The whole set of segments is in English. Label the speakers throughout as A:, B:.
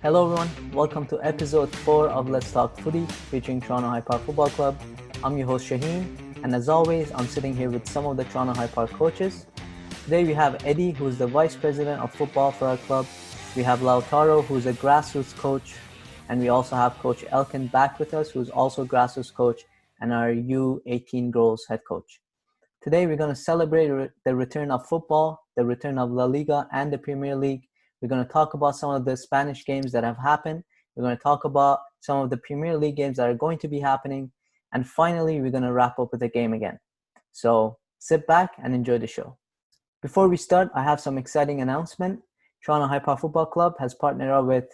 A: Hello everyone, welcome to episode 4 of Let's Talk Footy featuring Toronto High Park Football Club. I'm your host Shaheen, and as always, I'm sitting here with some of the Toronto High Park coaches. Today we have Eddie, who's the Vice President of Football for our club. We have Lautaro, who's a grassroots coach, and we also have Coach Elkin back with us, who's also a grassroots coach and our U18 girls head coach. Today we're going to celebrate the return of football, the return of La Liga and the Premier League. We're going to talk about some of the Spanish games that have happened. We're going to talk about some of the Premier League games that are going to be happening. And finally, we're going to wrap up with the game again. So sit back and enjoy the show. Before we start, I have some exciting announcement. Toronto High Park Football Club has partnered up with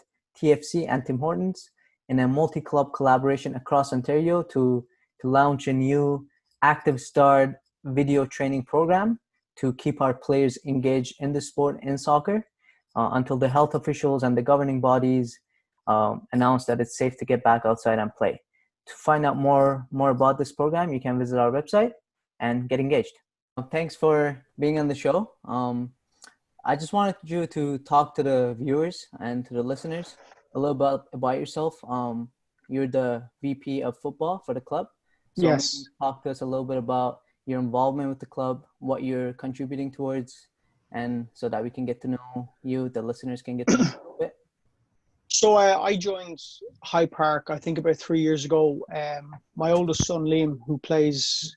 A: TFC and Tim Hortons in a multi-club collaboration across Ontario to launch a new Active Start video training program to keep our players engaged in the sport in soccer. Until the health officials and the governing bodies announce that it's safe to get back outside and play. To find out more about this program, you can visit our website and get engaged. Thanks for being on the show. I just wanted you to talk to the viewers and to the listeners a little bit about yourself. You're the VP of football for the club. So
B: Yes.
A: maybe talk to us a little bit about your involvement with the club, what you're contributing towards, and so that we can get to know you, the listeners can get to know you a little bit.
B: So I joined High Park, I think about 3 years ago. My oldest son, Liam,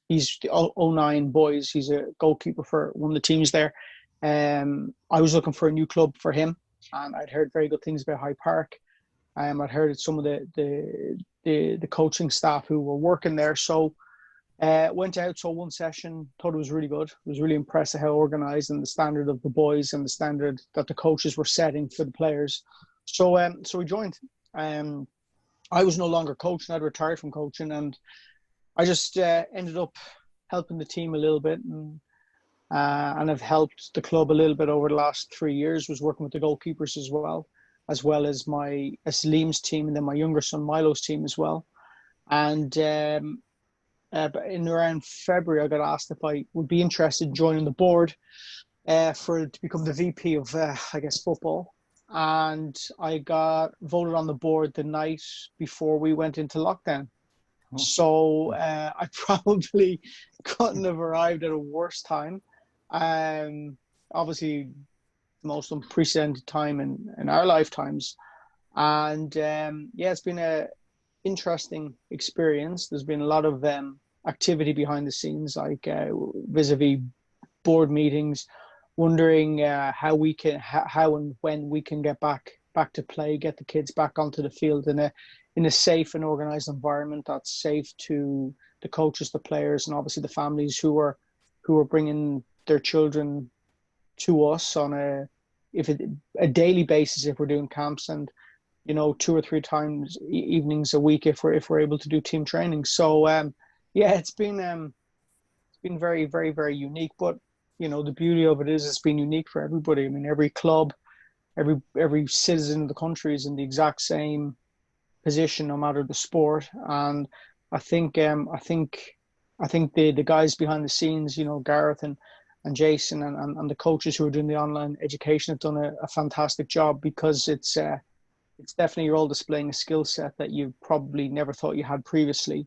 B: he's the 09 boys. He's a goalkeeper for one of the teams there. I was looking for a new club for him, and I'd heard very good things about High Park. I'd heard some of the coaching staff who were working there. So went out, saw one session, thought it was really good. Was really impressed at how organised and the standard of the boys and the standard that the coaches were setting for the players. So we joined. I was no longer coaching. I'd retired from coaching, and I just ended up helping the team a little bit, and I've helped the club a little bit over the last 3 years. Was working with the goalkeepers as well as Liam's team, and then my younger son Milo's team as well. And but in around February, I got asked if I would be interested in joining the board to become the VP of, football. And I got voted on the board the night before we went into lockdown.
A: Oh.
B: So I probably couldn't have arrived at a worse time. Obviously, the most unprecedented time in our lifetimes. And it's been a interesting experience. There's been a lot of activity behind the scenes, like vis-a-vis board meetings, wondering how and when we can get back to play, get the kids back onto the field in a safe and organized environment that's safe to the coaches, the players, and obviously the families who are bringing their children to us on a daily basis if we're doing camps, and 2 or 3 times evenings a week if we're able to do team training. So it's been very, very, very unique. But the beauty of it is it's been unique for everybody. I mean, every club, every citizen of the country is in the exact same position, no matter the sport. And I think the guys behind the scenes, Gareth and Jason and the coaches who are doing the online education have done a fantastic job, because it's definitely, you're all displaying a skill set that you probably never thought you had previously.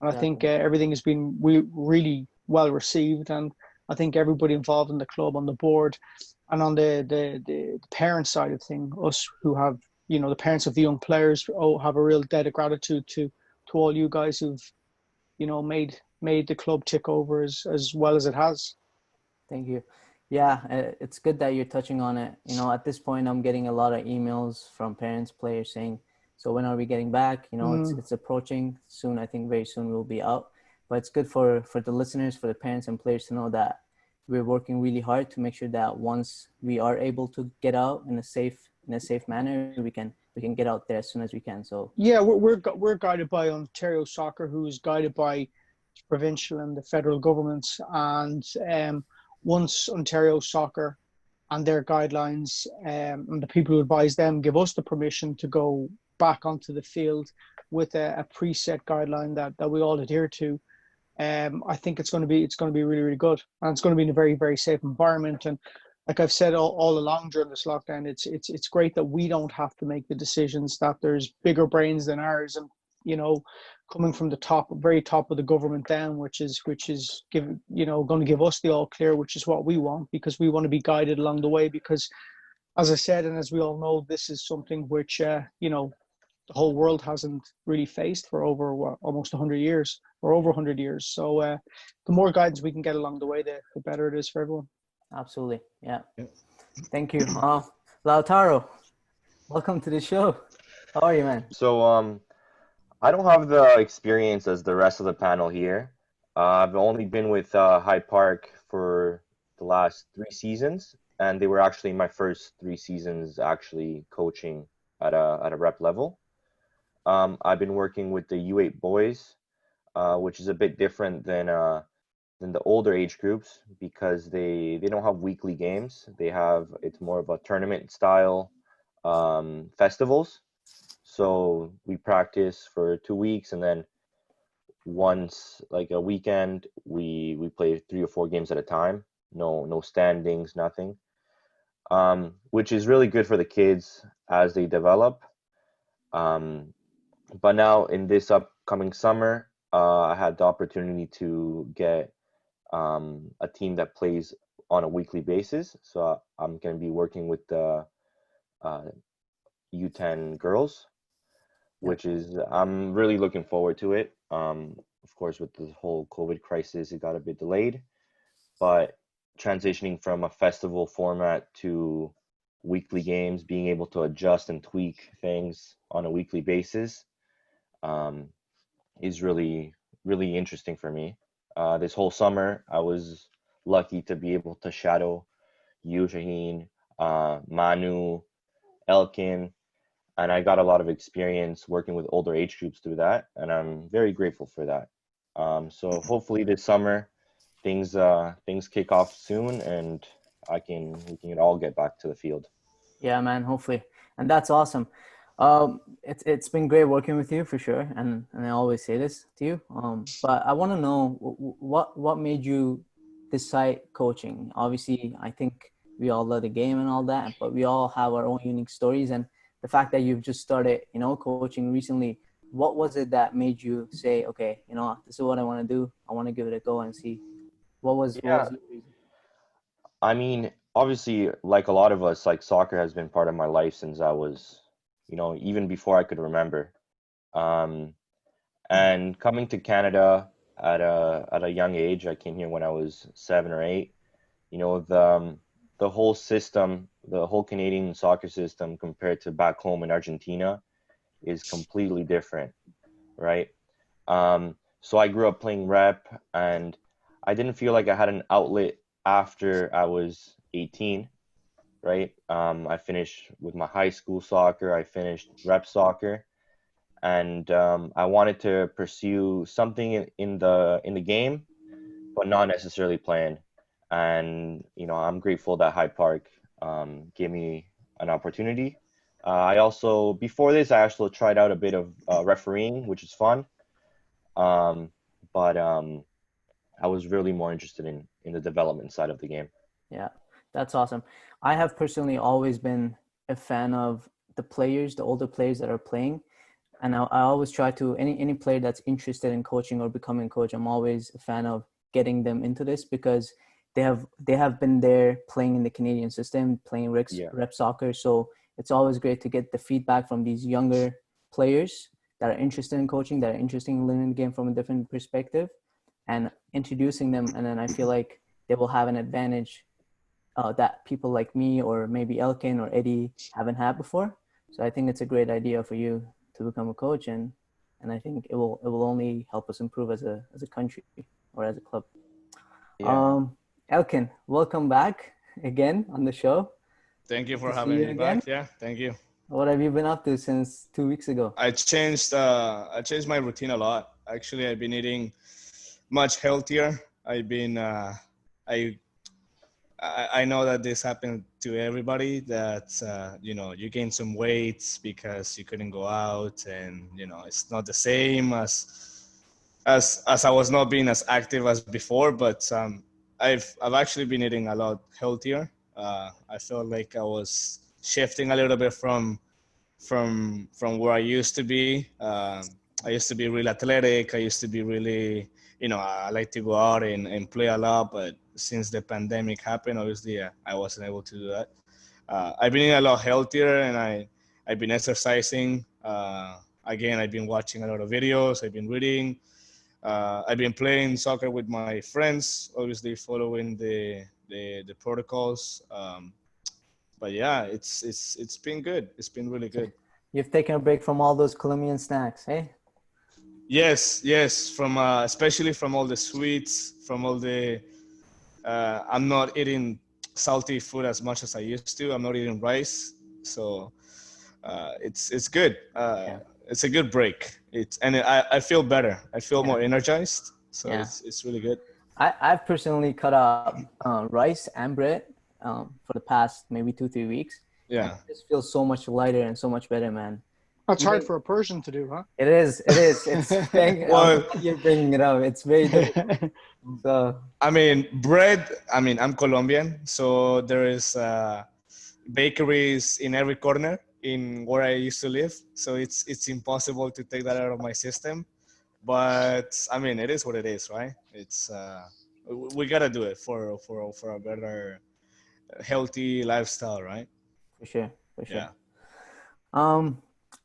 B: And I think everything has been really well received. And I think everybody involved in the club, on the board, and on the parent side of things, us who have, the parents of the young players, have a real debt of gratitude to all you guys who've, made the club tick over as well as it has.
A: Thank you. Yeah, it's good that you're touching on it. At this point, I'm getting a lot of emails from parents, players saying, so when are we getting back? It's approaching soon. I think very soon we'll be out. But it's good for the listeners, for the parents and players to know that we're working really hard to make sure that once we are able to get out in a safe manner, we can get out there as soon as we can. So
B: yeah, we're guided by Ontario Soccer, who is guided by provincial and the federal governments. And once Ontario Soccer and their guidelines and the people who advise them give us the permission to go back onto the field with a preset guideline that we all adhere to, I think it's going to be really, really good, and it's going to be in a very, very safe environment. And like I've said all along during this lockdown, it's great that we don't have to make the decisions, that there's bigger brains than ours, and coming from the very top of the government down, which is going to give us the all clear, which is what we want, because we want to be guided along the way. Because, as I said, and as we all know, this is something which the whole world hasn't really faced for over almost 100 years or over 100 years. So the more guidance we can get along the way, the better it is for everyone.
A: Absolutely. Yeah. Thank you. Lautaro, welcome to the show. How are you, man?
C: So, I don't have the experience as the rest of the panel here. I've only been with Hyde Park for the last 3 seasons, and they were actually my first 3 seasons actually coaching at a rep level. I've been working with the U8 boys, which is a bit different than the older age groups, because they don't have weekly games. It's more of a tournament style festivals. So we practice for 2 weeks, and then once, like a weekend, we play 3 or 4 games at a time. No standings, nothing. Which is really good for the kids as they develop. But now in this upcoming summer, I had the opportunity to get a team that plays on a weekly basis. So I'm going to be working with the U10 girls, which is, I'm really looking forward to it. Of course, with the whole COVID crisis, it got a bit delayed, but transitioning from a festival format to weekly games, being able to adjust and tweak things on a weekly basis, is really, really interesting for me. This whole summer, I was lucky to be able to shadow you, Shaheen, Manu, Elkin, and I got a lot of experience working with older age groups through that, and I'm very grateful for that. So hopefully this summer things kick off soon, and we can all get back to the field.
A: Yeah, man. Hopefully, and that's awesome. It's been great working with you for sure, and I always say this to you. But I want to know what made you decide coaching. Obviously, I think we all love the game and all that, but we all have our own unique stories. And the fact that you've just started, coaching recently, what was it that made you say, okay, this is what I want to do. I want to give it a go and see. What was
C: Yeah,
A: the reason?
C: I mean, obviously, like a lot of us, like soccer has been part of my life since I was, even before I could remember. Um, and coming to Canada at a young age, I came here when I was 7 or 8. The whole system, the whole Canadian soccer system compared to back home in Argentina is completely different, right? So I grew up playing rep, and I didn't feel like I had an outlet after I was 18, right? I finished with my high school soccer, I finished rep soccer, and I wanted to pursue something in the game, but not necessarily playing. And I'm grateful that Hyde Park gave me an opportunity. I also, before this, I actually tried out a bit of refereeing, which is fun. But I was really more interested in the development side of the game.
A: Yeah, that's awesome. I have personally always been a fan of the older players that are playing. And I always try to, any player that's interested in coaching or becoming a coach, I'm always a fan of getting them into this, because they have been there playing in the Canadian system, playing
C: Yeah.
A: rep soccer. So it's always great to get the feedback from these younger players that are interested in coaching, that are interested in learning the game from a different perspective, and introducing them. And then I feel like they will have an advantage that people like me or maybe Elkin or Eddie haven't had before. So I think it's a great idea for you to become a coach, and I think it will only help us improve as a country or as a club.
C: Yeah.
A: Elkin, welcome back again on the show.
D: Thank you
A: Good
D: for
A: to see
D: having
A: you
D: me
A: again.
D: back. Yeah, thank you.
A: What have you been up to since 2 weeks ago?
D: I changed my routine a lot. Actually, I've been eating much healthier. I've been I know that this happened to everybody, that you gain some weight because you couldn't go out, and it's not the same as I was not being as active as before. But I've actually been eating a lot healthier. I felt like I was shifting a little bit from where I used to be. I used to be really athletic. I used to be really, I like to go out and play a lot. But since the pandemic happened, obviously, I wasn't able to do that. I've been eating a lot healthier, and I've been exercising. Again, I've been watching a lot of videos. I've been reading. I've been playing soccer with my friends, obviously following the protocols. But yeah, it's been good. It's been really good.
A: You've taken a break from all those Colombian snacks, eh?
D: Yes, from especially from all the sweets, from all the. I'm not eating salty food as much as I used to. I'm not eating rice, so it's good.
A: Yeah.
D: It's a good break. I feel better. I feel more energized. So
A: Yeah.
D: it's really good.
A: I've personally cut out rice and bread for the past maybe 2-3 weeks.
D: Yeah.
A: It just feels so much lighter and so much better, man.
B: That's hard for a Persian to do, huh?
A: It is. It's
D: Well,
A: you're bringing it up. It's very difficult. So
D: I mean, bread. I mean, I'm Colombian, so there is bakeries in every corner in where I used to live. So it's impossible to take that out of my system. But I mean, it is what it is, right? It's we gotta do it for a better, healthy lifestyle, right?
A: for sure.
D: Yeah.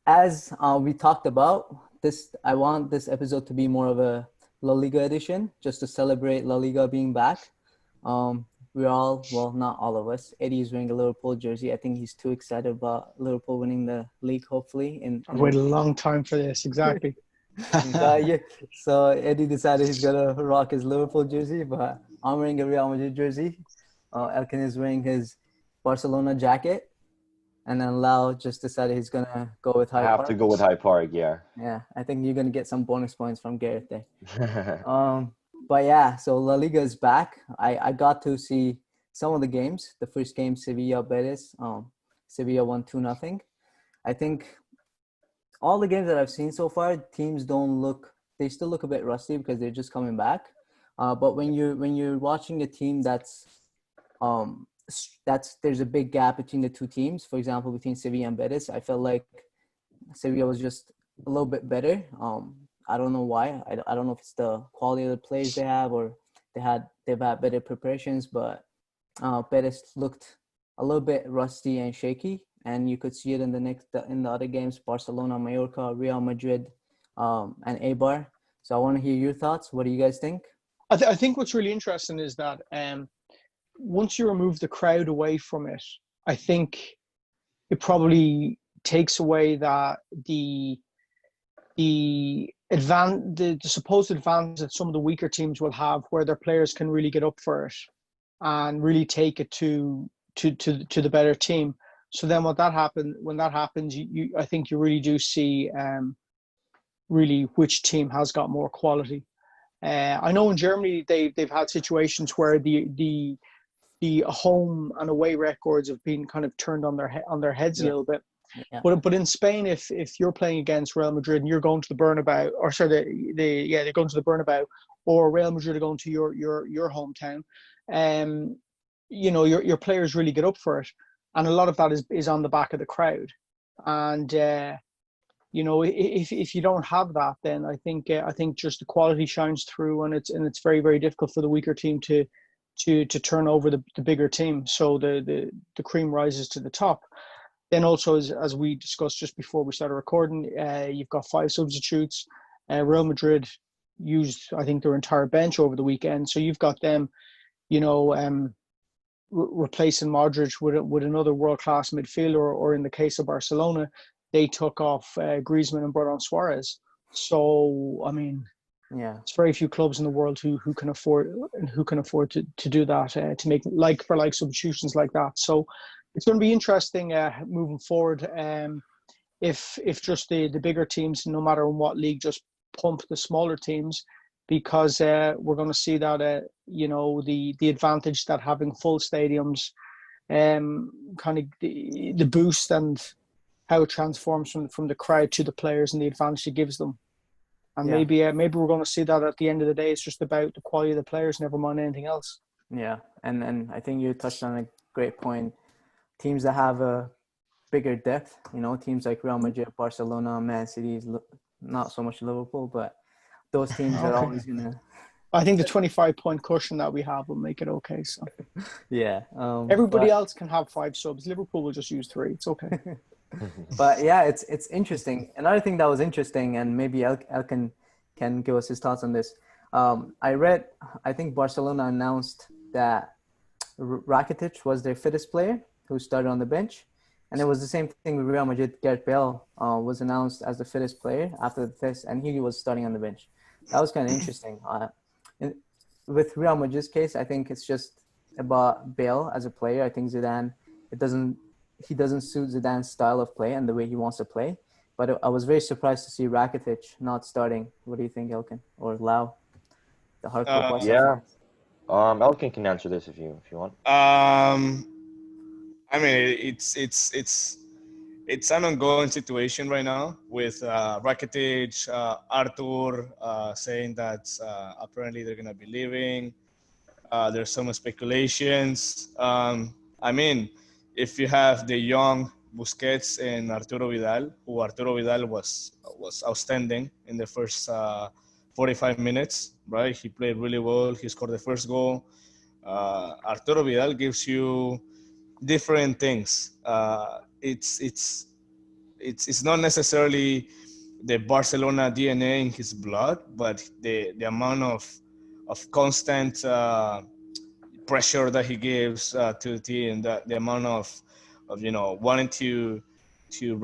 A: As we talked about this, I want this episode to be more of a La Liga edition, just to celebrate La Liga being back. We're all, well, not all of us. Eddie's wearing a Liverpool jersey. I think he's too excited about Liverpool winning the league, hopefully.
B: I've waited a long time for this, exactly.
A: Yeah. So Eddie decided he's gonna rock his Liverpool jersey, but I'm wearing a Real Madrid jersey. Elkin is wearing his Barcelona jacket, and then Lau just decided he's gonna go with Hyde
C: I have
A: Park.
C: to go with Hyde Park, yeah.
A: Yeah, I think you're gonna get some bonus points from Gareth there. But yeah, so La Liga is back. I got to see some of the games. The first game, Sevilla Betis. Sevilla won 2-0. I think all the games that I've seen so far, teams they still look a bit rusty because they're just coming back. But when you're watching a team that's there's a big gap between the two teams. For example, between Sevilla and Betis, I felt like Sevilla was just a little bit better. I don't know why. I don't know if it's the quality of the players they have or they've had better preparations, but Betis looked a little bit rusty and shaky, and you could see it in the other games: Barcelona, Mallorca, Real Madrid, and Eibar. So I want to hear your thoughts. What do you guys think?
B: I think what's really interesting is that once you remove the crowd away from it, I think it probably takes away that the supposed advantage that some of the weaker teams will have, where their players can really get up for it and really take it to the better team. So then when that happens, I think you really do see really which team has got more quality. I know in Germany they've had situations where the home and away records have been kind of turned on their heads a little bit.
A: Yeah.
B: But in Spain, if you're playing against Real Madrid and you're going to the Bernabeu, or sorry, they're going to the Bernabeu, or Real Madrid are going to your hometown, your players really get up for it, and a lot of that is on the back of the crowd, and if you don't have that, then I think just the quality shines through, and it's very, very difficult for the weaker team to turn over the bigger team. So the cream rises to the top. Then also, as we discussed just before we started recording, you've got 5 substitutes. Real Madrid used, I think, their entire bench over the weekend. So you've got them, replacing Modric with another world-class midfielder, or in the case of Barcelona, they took off Griezmann and brought on Suarez. So, I mean,
A: Yeah,
B: it's very few clubs in the world who can afford to do that, to make like for like substitutions like that. So it's going to be interesting moving forward. If just the bigger teams, no matter in what league, just pump the smaller teams, because we're going to see that the advantage that having full stadiums, kind of the boost and how it transforms from the crowd to the players and the advantage it gives them. And maybe we're going to see that at the end of the day, it's just about the quality of the players, never mind anything else.
A: yeah, and I think you touched on a great point. Teams that have a bigger depth, teams like Real Madrid, Barcelona, Man City, not so much Liverpool, but those teams are always gonna.
B: I think the 25-point cushion that we have will make it okay. So
A: yeah,
B: everybody else can have 5 subs. Liverpool will just use 3. It's okay.
A: But yeah, it's interesting. Another thing that was interesting, and maybe El can give us his thoughts on this. I think Barcelona announced that Rakitic was their fittest player who started on the bench. And it was the same thing with Real Madrid. Gareth Bale was announced as the fittest player after the test, and he was starting on the bench. That was kind of interesting. With Real Madrid's case, I think it's just about Bale as a player. I think Zidane, he doesn't suit Zidane's style of play and the way he wants to play. But I was very surprised to see Rakitic not starting. What do you think, Elkin or Lau? The hardcore Barca
C: Yeah.
A: fans.
C: Elkin can answer this if you want.
D: I mean, it's an ongoing situation right now with Rakitic, Artur saying that apparently they're gonna be leaving. There's some speculations. I mean, if you have the young Busquets and Arturo Vidal, who Arturo Vidal was outstanding in the first 45 minutes, right? He played really well. He scored the first goal. Arturo Vidal gives you different things. It's not necessarily the Barcelona DNA in his blood, but the amount of constant pressure that he gives to the team, the amount of wanting to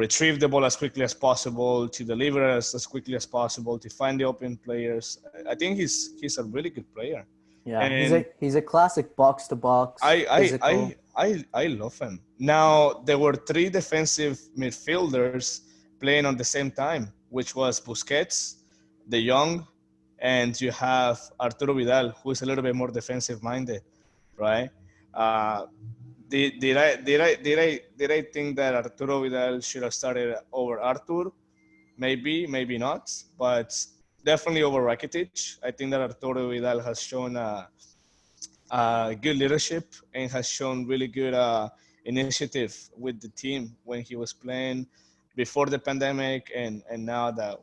D: retrieve the ball as quickly as possible, to deliver as quickly as possible, to find the open players. I think he's a really good player.
A: Yeah,
D: and
A: he's a classic box to box.
D: I love him. Now there were 3 defensive midfielders playing on the same time, which was Busquets, De Jong, and you have Arturo Vidal, who is a little bit more defensive minded, right? Did I think that Arturo Vidal should have started over Artur? Maybe not, but definitely over Rakitic. I think that Arturo Vidal has shown good leadership and has shown really good initiative with the team when he was playing before the pandemic, and now that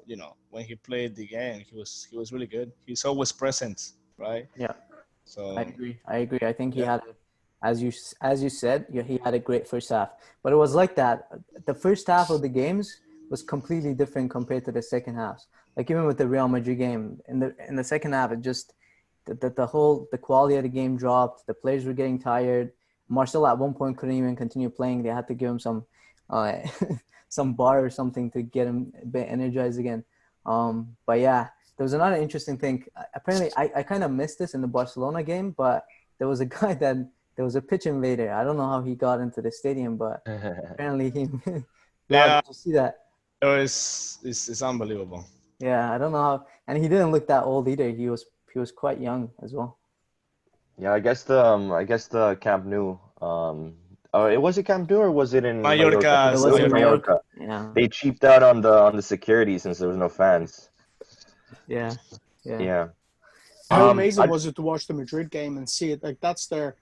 D: when he played the game, he was really good. He's always present, right?
A: Yeah.
D: So
A: I agree. I think he had, as you said, he had a great first half. But it was like that. The first half of the games was completely different compared to the second half. Like even with the Real Madrid game, in the second half, it just the quality of the game dropped. The players were getting tired. Marcelo at one point couldn't even continue playing. They had to give him some some bar or something to get him a bit energized again. But yeah, there was another interesting thing. Apparently, I kind of missed this in the Barcelona game, but there was a guy there was a pitch invader. I don't know how he got into the stadium, but apparently he.
D: Yeah,
A: did you see that?
D: It's unbelievable.
A: Yeah, I don't know how, and he didn't look that old either. He was quite young as well.
C: Yeah, I guess the Camp Nou. It was it Camp Nou or was it in
D: Mallorca?
A: It was in
C: Mallorca.
A: Yeah.
C: They cheaped out on the security since there was no fans.
A: Yeah.
B: How amazing was it to watch the Madrid game and see it? Like that's their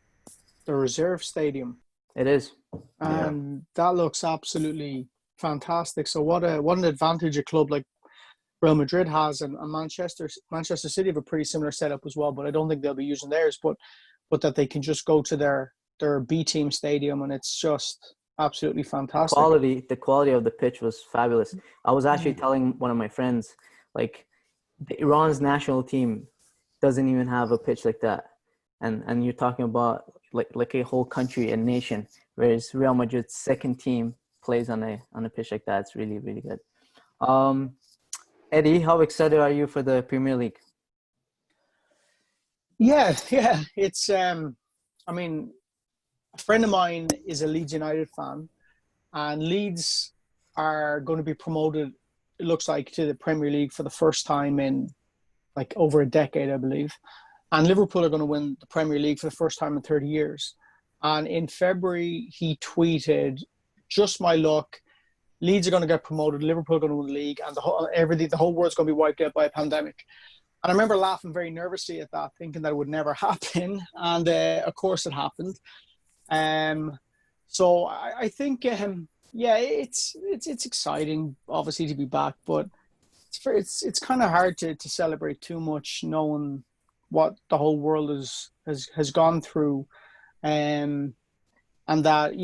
B: reserve stadium.
A: It is.
B: And that looks absolutely fantastic. So what an advantage a club like Real Madrid has, and Manchester City have a pretty similar setup as well, but I don't think they'll be using theirs, but that they can just go to their B team stadium and it's just absolutely fantastic.
A: The quality of the pitch was fabulous. I was actually telling one of my friends, like Iran's national team doesn't even have a pitch like that. And you're talking about like a whole country and nation, whereas Real Madrid's second team plays on a pitch like that. It's really, really good. Eddie, how excited are you for the Premier League?
B: Yeah. It's I mean, a friend of mine is a Leeds United fan, and Leeds are going to be promoted, it looks like, to the Premier League for the first time in like over a decade, I believe. And Liverpool are going to win the Premier League for the first time in 30 years. And in February, he tweeted, "Just my luck. Leeds are going to get promoted. Liverpool are going to win the league, and the whole world's going to be wiped out by a pandemic." And I remember laughing very nervously at that, thinking that it would never happen. And of course, it happened. So I think yeah, it's exciting obviously to be back, but it's kind of hard to celebrate too much knowing what the whole world has gone through, and that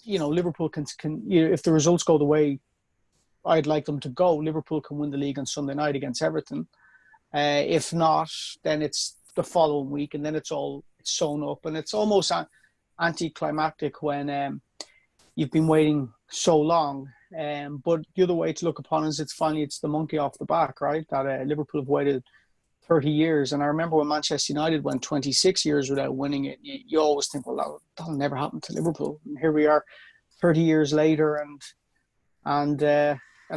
B: Liverpool can if the results go the way I'd like them to go, Liverpool can win the league on Sunday night against Everton. If not, then it's the following week, and then it's sewn up, and it's almost anticlimactic when you've been waiting so long. But the other way to look upon it is it's the monkey off the back, right? That Liverpool have waited 30 years. And I remember when Manchester United went 26 years without winning it, you always think, well, that'll never happen to Liverpool. And here we are 30 years later, and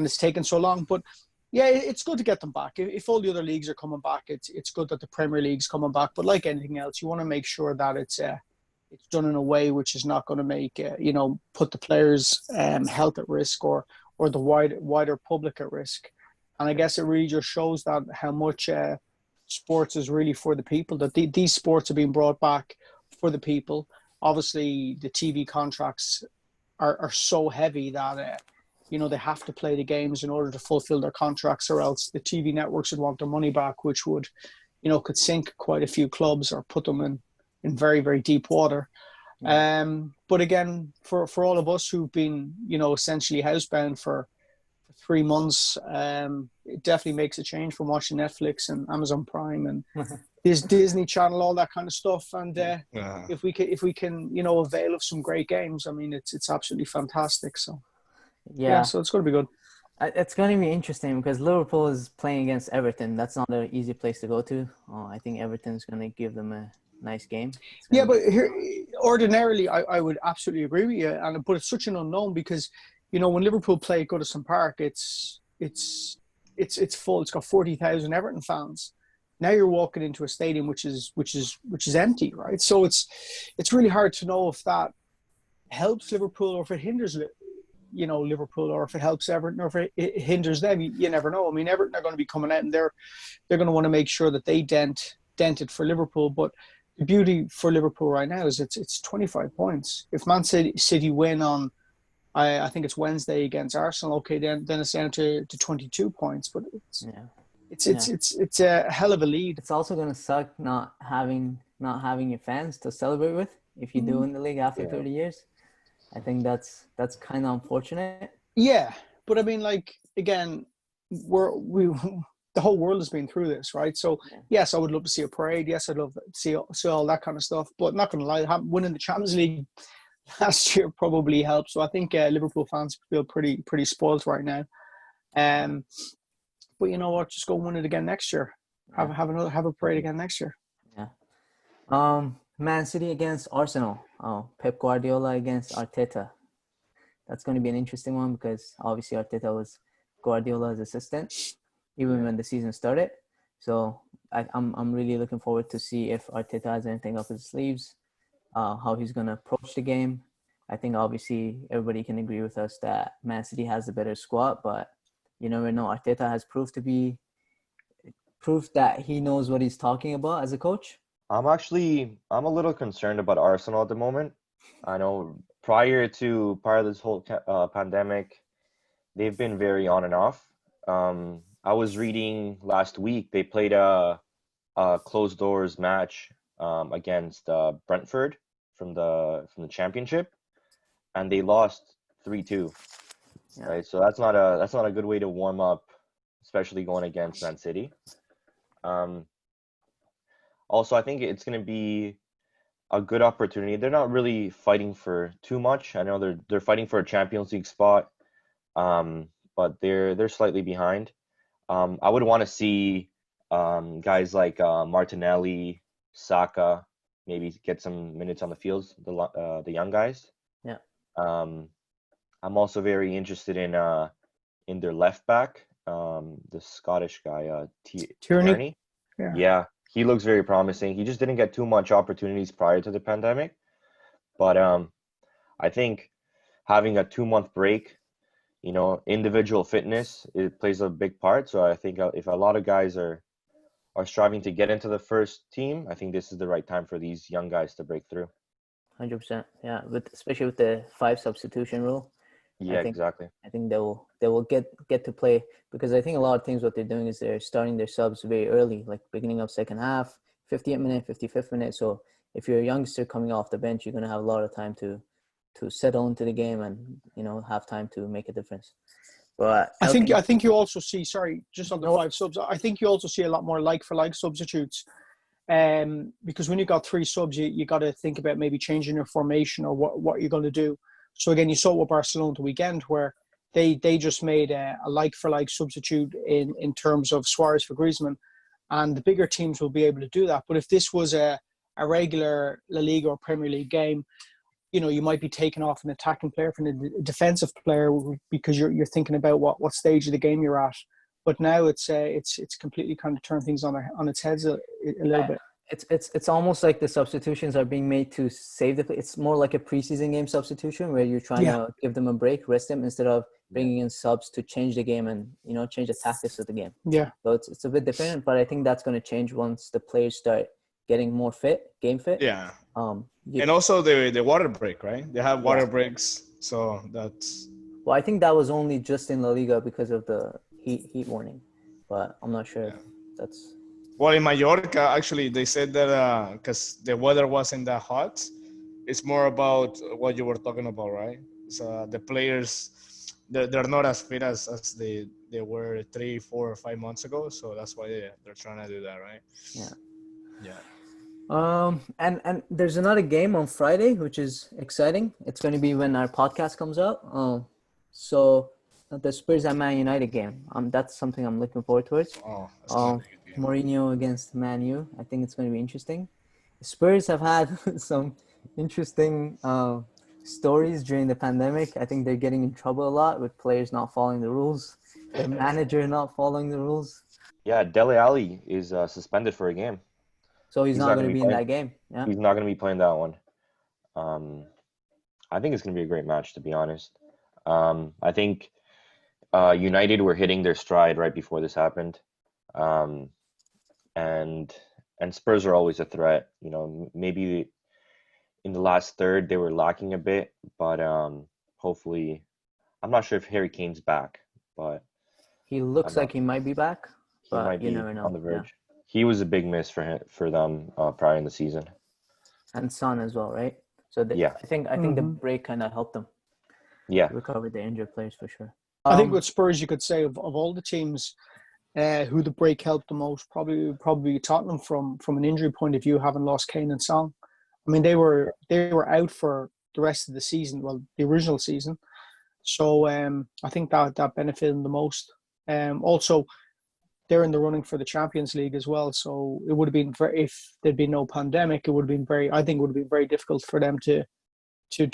B: it's taken so long. But yeah, it's good to get them back. If all the other leagues are coming back, it's good that the Premier League's coming back. But like anything else, you want to make sure that it's done in a way which is not going to make put the players' health at risk or the wider public at risk. And I guess it really just shows that how much sports is really for the people. That these sports are being brought back for the people. Obviously, the TV contracts are so heavy that they have to play the games in order to fulfill their contracts, or else the TV networks would want their money back, which would could sink quite a few clubs or put them in very, very deep water. But again, for all of us who've been essentially housebound for 3 months, it definitely makes a change from watching Netflix and Amazon Prime and Disney Channel, all that kind of stuff. And if we can avail of some great games, I mean, it's absolutely fantastic. So so it's going to be good.
A: It's going to be interesting because Liverpool is playing against Everton. That's not an easy place to go to. I think Everton's going to give them a nice game.
B: Yeah, but here, ordinarily, I would absolutely agree with you. But it's such an unknown because, when Liverpool play at Goodison Park, it's full. It's got 40,000 Everton fans. Now you're walking into a stadium which is empty, right? So it's really hard to know if that helps Liverpool or if it hinders Liverpool, or if it helps Everton, or if it hinders them. You never know. I mean, Everton are going to be coming out and they're going to want to make sure that they dent it for Liverpool. But the beauty for Liverpool right now is it's 25 points. If Man City win on, I think it's Wednesday against Arsenal, okay, then it's down to 22 points. But it's a hell of a lead.
A: It's also going to suck not having your fans to celebrate with if you do win the league after 30 years. I think that's kind of unfortunate.
B: Yeah, but I mean, like, again, the whole world has been through this, right? So yes, I would love to see a parade. Yes, I'd love to see all that kind of stuff. But not going to lie, winning the Champions League last year probably helped. So I think Liverpool fans feel pretty spoiled right now. But you know what? Just go win it again next year. Have a parade again next year.
A: Yeah. Man City against Arsenal. Pep Guardiola against Arteta. That's going to be an interesting one because obviously Arteta was Guardiola's assistant even when the season started. So I'm really looking forward to see if Arteta has anything up his sleeves, how he's going to approach the game. I think obviously everybody can agree with us that Man City has a better squad, but you never know. Arteta has proved that he knows what he's talking about as a coach.
C: I'm a little concerned about Arsenal at the moment. I know prior to this whole pandemic, they've been very on and off. I was reading last week they played a closed doors match against Brentford from the Championship, and they lost 3-2.
A: Yeah.
C: Right, so that's not a good way to warm up, especially going against Man City. Also, I think it's going to be a good opportunity. They're not really fighting for too much. I know they're fighting for a Champions League spot, but they're slightly behind. I would want to see guys like Martinelli, Saka, maybe get some minutes on the fields. The young guys.
A: Yeah.
C: I'm also very interested in their left back, the Scottish guy, Tierney. Yeah. He looks very promising. He just didn't get too much opportunities prior to the pandemic. But I think having a 2-month break, individual fitness, it plays a big part. So I think if a lot of guys are striving to get into the first team, I think this is the right time for these young guys to break through.
A: 100%. Yeah, especially with the 5 substitution rule.
C: Yeah,
A: think-
C: exactly.
A: I think they will get to play, because I think a lot of teams, what they're doing is they're starting their subs very early, like beginning of second half, 50th minute, 55th minute. So if you're a youngster coming off the bench, you're gonna have a lot of time to settle into the game and have time to make a difference. But
B: I think you also see, sorry, just on the 5 subs, I think you also see a lot more like for like substitutes. Because when you got 3 subs, you got to think about maybe changing your formation or what you're going to do. So again, you saw with Barcelona the weekend, where they just made a like for like substitute in terms of Suarez for Griezmann, and the bigger teams will be able to do that. But if this was a regular La Liga or Premier League game, you might be taking off an attacking player from a defensive player because you're thinking about what stage of the game you're at. But now it's completely kind of turned things on its heads a little bit.
A: It's almost like the substitutions are being made to save the play. It's more like a preseason game substitution where you're trying to give them a break, rest them, instead of bringing in subs to change the game and change the tactics of the game.
B: Yeah.
A: So it's a bit different, but I think that's going to change once the players start getting more game fit.
D: Yeah. And also the water break, right? They have water breaks, so that's.
A: Well, I think that was only just in La Liga because of the heat warning, but I'm not sure if that's.
D: Well, in Mallorca, actually, they said that because the weather wasn't that hot, it's more about what you were talking about, right? So the players, they're not as fit as they were 3, 4, or 5 months ago. So that's why they're trying to do that, right?
A: Yeah.
D: Yeah.
A: And there's another game on Friday, which is exciting. It's going to be when our podcast comes out. So the Spurs and Man United game. That's something I'm looking forward towards.
D: Oh, that's gonna be a good game.
A: Mourinho against Man U. I think it's going to be interesting. The Spurs have had some interesting stories during the pandemic. I think they're getting in trouble a lot with players not following the rules, their manager not following the rules.
C: Yeah, Dele Alli is suspended for a game.
A: So he's not going to be in that game. Yeah.
C: He's not going to be playing that one. I think it's going to be a great match, to be honest. I think United were hitting their stride right before this happened. And Spurs are always a threat. Maybe in the last third they were lacking a bit, but hopefully, I'm not sure if Harry Kane's back, but
A: he looks like he might be back.
C: He might be
A: never know.
C: on the verge. Yeah. He was a big miss for them prior in the season.
A: And Son as well, right? So I think the break kind of helped them.
C: Yeah,
A: recover the injured players for sure.
B: I think with Spurs, you could say of all the teams who the break helped the most, probably Tottenham from an injury point of view, having lost Kane and Son. I mean, they were out for the rest of the season, well, the original season. So I think that benefited them the most. Also, they're in the running for the Champions League as well. So it would have been if there'd been no pandemic, it would have been very difficult for them to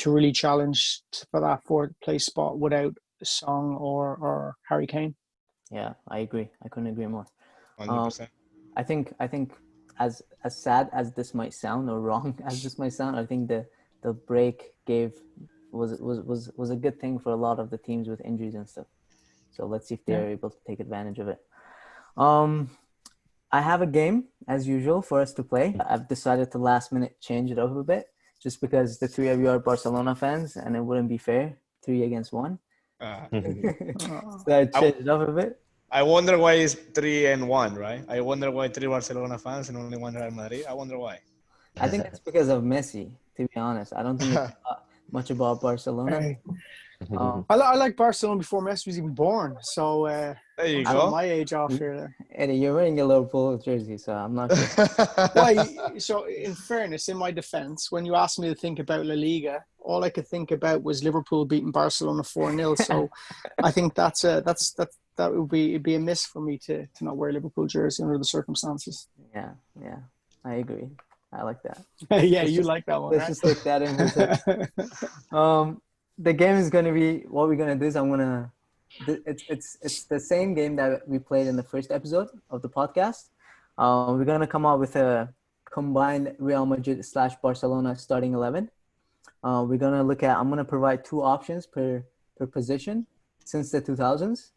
B: really challenge for that 4th place spot without Song or Harry Kane.
A: Yeah, I agree. I couldn't agree more.
D: 100%.
A: I think as sad as this might sound, or wrong as this might sound, I think the break was a good thing for a lot of the teams with injuries and stuff. So let's see if they're able to take advantage of it. I have a game as usual for us to play. I've decided to last minute change it up a bit, just because the 3 of you are Barcelona fans and it wouldn't be fair, 3 against 1. So I changed it up a bit.
D: I wonder why it's 3-1, right? I wonder why 3 Barcelona fans and only 1 Real Madrid. I wonder why.
A: I think it's because of Messi, to be honest. I don't think it's much about Barcelona.
B: I like Barcelona before Messi was even born. So
D: there you
B: I
D: go.
B: got my age off here.
A: Eddie, you're wearing a Liverpool jersey, so I'm not sure.
B: Well, so in fairness, in my defense, when you asked me to think about La Liga, all I could think about was Liverpool beating Barcelona 4-0. So I think that would be a miss for me to not wear a Liverpool jersey under the circumstances.
A: Yeah, I agree. I like that.
B: Yeah, you like that one.
A: Let's just take that in. The game is going to be, what we're going to do is it's the same game that we played in the first episode of the podcast. We're going to come out with a combined Real Madrid / Barcelona starting 11. We're going to I'm going to provide 2 options per position since the 2000s.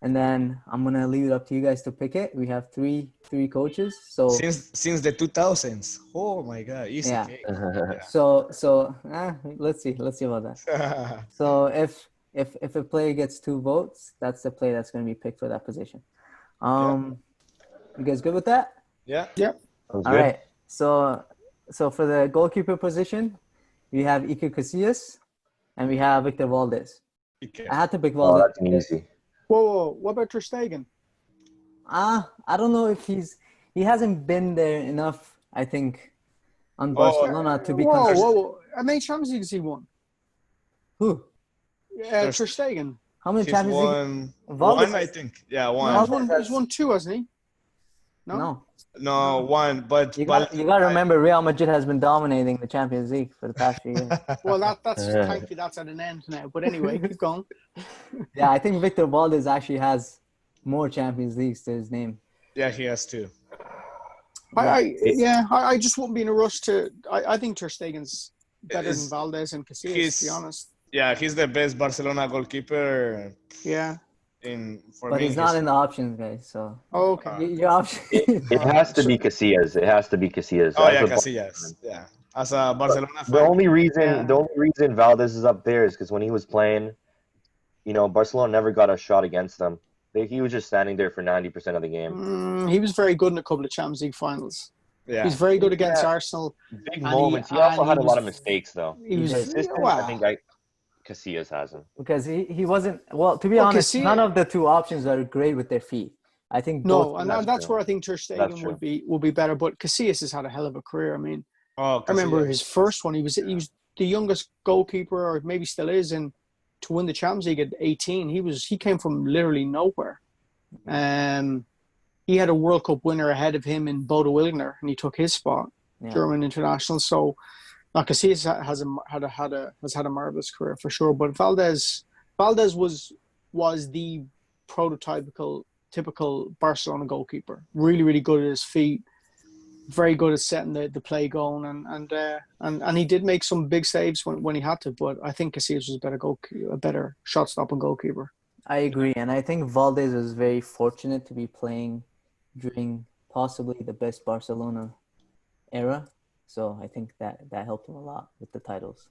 A: and then I'm gonna leave it up to you guys to pick it. We have three coaches, so
D: Since the 2000s. Oh my God, easy
A: Yeah.
D: cake.
A: let's see about that.
D: Yeah.
A: So if a player gets 2 votes, that's the player that's gonna be picked for that position. You guys good with that?
D: Yeah.
B: Yeah.
C: Sounds
A: All
C: good.
A: right. So for the goalkeeper position, we have Iker Casillas and we have Victor Valdez.
D: Okay.
A: I had to pick
C: Oh,
A: Valdez.
C: that's an easy.
B: Whoa. What about Ter Stegen?
A: I don't know if he hasn't been there enough, I think, on Barcelona to be considered.
B: Whoa. How many Champions Leagues he won?
A: Who?
B: Ter Stegen.
A: How many
D: He's
A: Champions League?
D: won
A: Valdez-
D: one, I think. Yeah,
B: No,
D: one.
B: he's won 2, hasn't he?
A: No.
D: No, one. But
A: You got to remember, Real Madrid has been dominating the Champions League for the past few years.
B: Well, that's thankfully that's at an end now. But anyway, keep going.
A: Yeah, I think Victor Valdez actually has more Champions Leagues to his name.
D: Yeah, he has two.
B: I just wouldn't be in a rush to. I think Ter Stegen's better than Valdez and Casillas, to be honest.
D: Yeah, he's the best Barcelona goalkeeper.
B: Yeah.
A: But he's not in the options, guys. So
B: okay.
A: Your option.
C: It has to be Casillas. It has to be Casillas.
D: Oh yeah, Casillas. Yeah, as a Barcelona fan.
C: The only reason Valdez is up there is because when he was playing, Barcelona never got a shot against them. He was just standing there for 90% of the game.
B: He was very good in a couple of Champions League finals.
D: Yeah,
B: he's very good against Arsenal.
C: Big moments. He also had a lot of mistakes, though.
B: He was
C: consistent. I think Casillas has him.
A: Because he wasn't, to be honest,
B: Casillas,
A: none of the 2 options are great with their feet. I think
B: that's where I think Ter Stegen would be better. But Casillas has had a hell of a career. I mean, I remember his first one. He was the youngest goalkeeper, or maybe still is, and to win the Champions League at 18. He came from literally nowhere. He had a World Cup winner ahead of him in Bodo Illgner, and he took his spot, German international. So, Casillas has had a marvelous career for sure. But Valdez was the typical Barcelona goalkeeper. Really, really good at his feet. Very good at setting the play going, and he did make some big saves when he had to. But I think Casillas was a better shot stopping goalkeeper.
A: I agree, and I think Valdez was very fortunate to be playing during possibly the best Barcelona era. So I think that helped him a lot with the titles.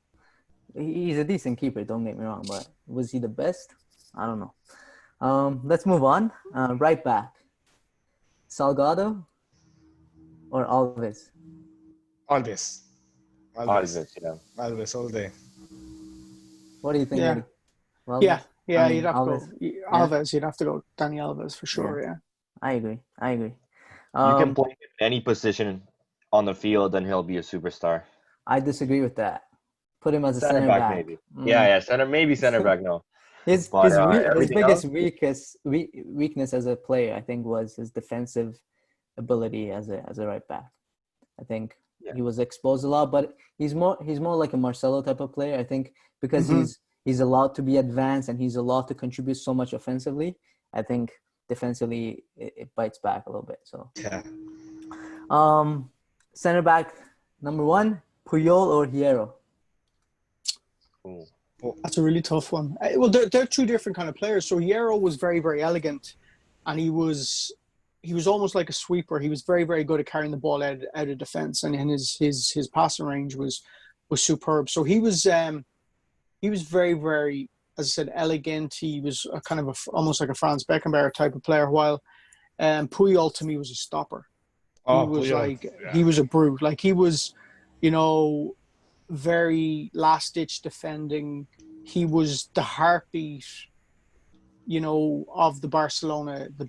A: He's a decent keeper, don't get me wrong, but was he the best? I don't know. Let's move on. Right back. Salgado or Alves?
D: Alves,
C: yeah.
D: Alves all day.
A: What do you think?
B: Yeah.
A: Well,
B: you'd have
A: Alves.
B: to go. Alves, you'd have to go Dani Alves for sure, yeah.
A: I agree.
C: You can play him in any position on the field and he'll be a superstar.
A: I disagree with that. Put him as a center
C: back.
A: back.
C: Maybe. Yeah, center back, no.
A: His biggest weakness as a player, I think, was his defensive ability as a right back. I think he was exposed a lot, but he's more like a Marcelo type of player. I think because he's allowed to be advanced and he's allowed to contribute so much offensively. I think defensively it bites back a little bit. So center back number 1, Puyol or Hierro?
B: That's a really tough one. Well, they're 2 different kind of players. So Hierro was very, very elegant, and he was almost like a sweeper. He was very, very good at carrying the ball out of defense, and his passing range was superb. So he was very, very, as I said, elegant. He was a kind of almost like a Franz Beckenbauer type of player. While Puyol to me was a stopper. He was a brute. Like he was, very last ditch defending. He was the heartbeat, of the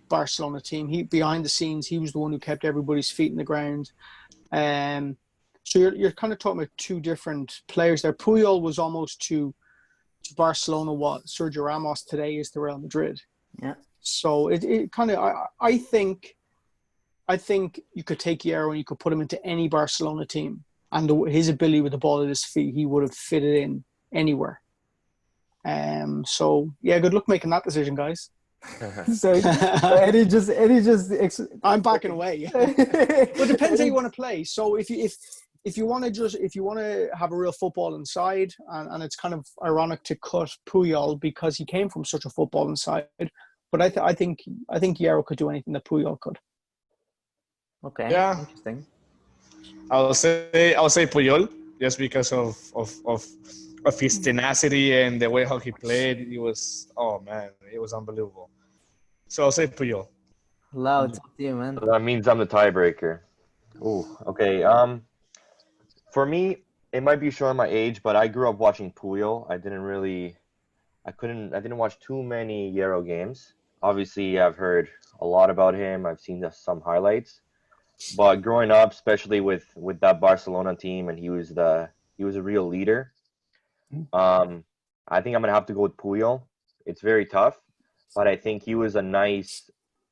B: Barcelona team. He behind the scenes, he was the one who kept everybody's feet in the ground. So you're kind of talking about 2 different players there. Puyol was almost to Barcelona what Sergio Ramos today is to Real Madrid.
A: Yeah.
B: So it kind of I think you could take Hierro and you could put him into any Barcelona team, and his ability with the ball at his feet, he would have fitted in anywhere. So yeah, good luck making that decision, guys.
A: So Eddie just
B: I'm backing away. Well, it depends how you want to play. So if you want to have a real football inside, and it's kind of ironic to cut Puyol because he came from such a football inside, But I think Yaro could do anything that Puyol could.
A: Okay.
D: Yeah.
A: Interesting.
D: I'll say Puyol, just because of his tenacity and the way how he played. It was it was unbelievable. So I'll say Puyol.
A: Lau, it's up to you, man.
C: So that means I'm the tiebreaker. Ooh, okay. For me, it might be showing my age, but I grew up watching Puyol. I didn't watch too many Euro games. Obviously, I've heard a lot about him. I've seen some highlights. But growing up, especially with that Barcelona team, and he was a real leader. I think I'm gonna have to go with Puyol. It's very tough, but I think he was a nice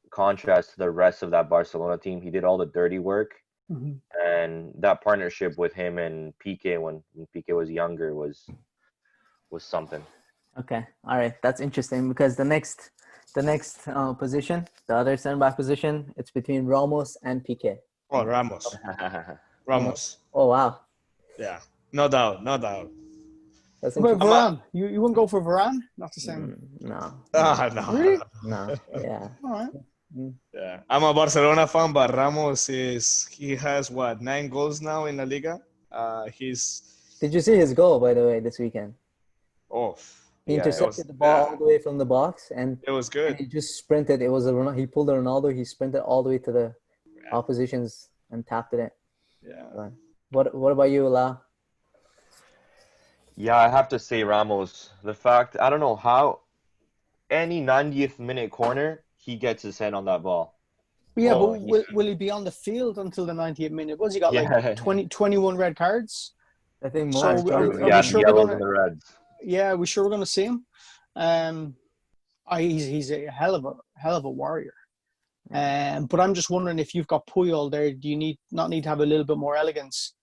C: contrast to the rest of that Barcelona team. He did all the dirty work, and that partnership with him and Piqué when Piqué was younger was something.
A: Okay. All right. That's interesting because the next position, the other center back position, it's between Ramos and Piqué.
D: Oh, Ramos.
A: Oh wow.
D: Yeah, no doubt.
A: That's
B: What about
A: interesting.
B: Varane? You wouldn't go for Varane? Not the same.
A: No.
D: No.
B: Really?
A: No. Yeah.
B: All right.
D: Yeah, I'm a Barcelona fan, but Ramos he has 9 goals now in La Liga.
A: Did you see his goal, by the way, this weekend? He intercepted the ball all the way from the box, and
D: it was good.
A: And he just sprinted. He pulled a Ronaldo. He sprinted all the way to the oppositions and tapped it in.
D: Yeah.
A: What about you, Lau?
C: Yeah, I have to say Ramos. The fact, I don't know how any 90th minute corner, he gets his head on that ball.
B: Yeah, but will he be on the field until the 90th minute? What's he got, like 21 red cards?
A: I think more.
B: So
C: are we sure the yellows and the reds.
B: Yeah, we're sure we're going to see him. He's a hell of a warrior. But I'm just wondering if you've got Puyol there, do you not need to have a little bit more elegance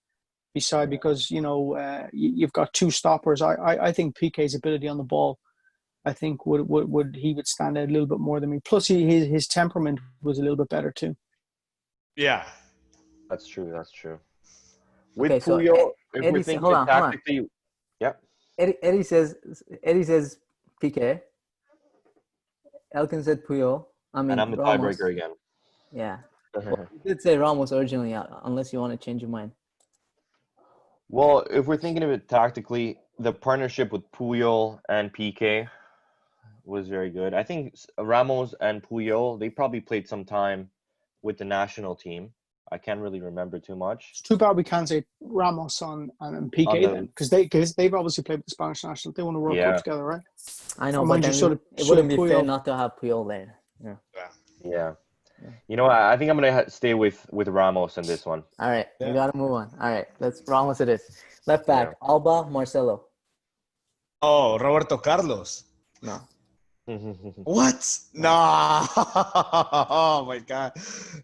B: beside because you've got two stoppers. I think Piqué's ability on the ball, I think would stand out a little bit more than me. Plus, his temperament was a little bit better too.
D: Yeah,
C: that's true.
A: With
C: Puyol, if
A: Eddie,
C: we're thinking tactically, yep.
A: Eddie says Piqué. Elkin said Puyol.
C: And I'm the
A: Ramos.
C: tiebreaker again.
A: Yeah. Well, you did say Ramos originally, unless you want to change your mind.
C: Well, if we're thinking of it tactically, the partnership with Puyol and Piqué was very good. I think Ramos and Puyol, they probably played some time with the national team. I can't really remember too much.
B: It's too bad we can't say Ramos and Piqué then, because they've obviously played with the Spanish national. They won a World Cup together, right?
A: I know, but then it wouldn't be fair not to have Puyol there.
C: Yeah. You know, I think I'm gonna stay with Ramos in this one.
A: All right, we gotta move on. All right, let's Ramos it is. Left back, Alba, Marcelo.
D: Oh, Roberto Carlos.
A: No.
D: What? No. Oh my God.